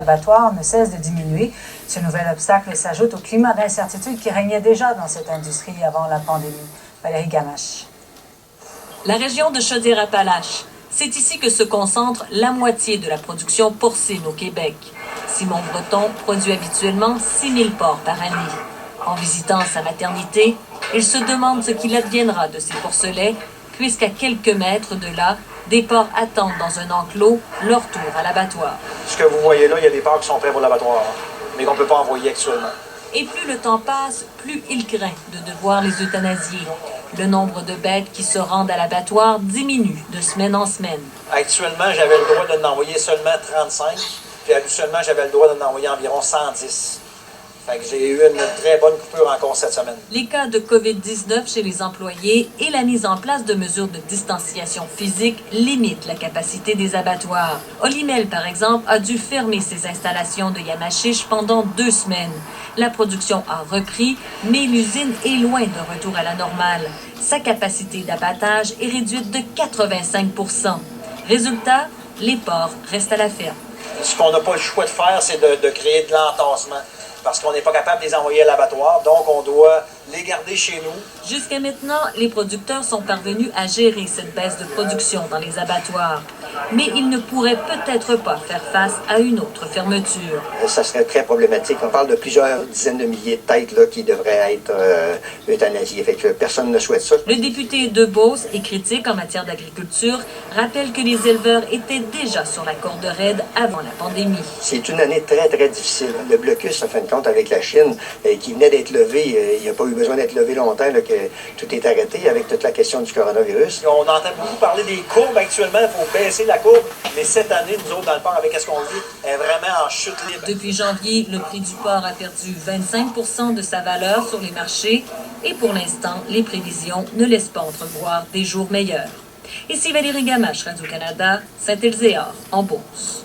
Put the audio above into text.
L'abattoir ne cesse de diminuer. Ce nouvel obstacle s'ajoute au climat d'incertitude qui régnait déjà dans cette industrie avant la pandémie. Valérie Gamache. La région de Chaudière-Appalaches, c'est ici que se concentre la moitié de la production porcine au Québec. Simon Breton produit habituellement 6 000 porcs par année. En visitant sa maternité, il se demande ce qu'il adviendra de ces porcelets, puisqu'à quelques mètres de là, des porcs attendent dans un enclos leur tour à l'abattoir. Ce que vous voyez là, il y a des porcs qui sont prêts pour l'abattoir, mais qu'on ne peut pas envoyer actuellement. Et plus le temps passe, plus il craint de devoir les euthanasier. Le nombre de bêtes qui se rendent à l'abattoir diminue de semaine en semaine. Actuellement, j'avais le droit de n'envoyer seulement 35, puis habituellement, j'avais le droit de n'envoyer environ 110. Fait que j'ai eu une très bonne coupure encore cette semaine. Les cas de COVID-19 chez les employés et la mise en place de mesures de distanciation physique limitent la capacité des abattoirs. Olimel, par exemple, a dû fermer ses installations de Yamachiche pendant 2 semaines. La production a repris, mais l'usine est loin d'un retour à la normale. Sa capacité d'abattage est réduite de 85 %. Résultat, les porcs restent à la ferme. Ce qu'on n'a pas le choix de faire, c'est de créer de l'entassement. Parce qu'on n'est pas capable de les envoyer à l'abattoir, donc on doit les garder chez nous. Jusqu'à maintenant, les producteurs sont parvenus à gérer cette baisse de production dans les abattoirs. Mais ils ne pourraient peut-être pas faire face à une autre fermeture. Ça serait très problématique. On parle de plusieurs dizaines de milliers de têtes là, qui devraient être euthanasiées. Fait que personne ne souhaite ça. Le député de Beauce et critique en matière d'agriculture rappelle que les éleveurs étaient déjà sur la corde raide avant la pandémie. C'est une année très, très difficile. Le blocus, en fin de compte, avec la Chine, qui venait d'être levé, il n'y a pas eu besoin d'être levé longtemps, là, que tout est arrêté avec toute la question du coronavirus. On entend beaucoup parler des courbes actuellement, il faut baisser la courbe, mais cette année, nous autres, dans le port, avec ce qu'on vit, est vraiment en chute libre. Depuis janvier, le prix du porc a perdu 25 % de sa valeur sur les marchés et pour l'instant, les prévisions ne laissent pas entrevoir des jours meilleurs. Ici Valérie Gamache, Radio-Canada, Saint-Elzéar, en Beauce.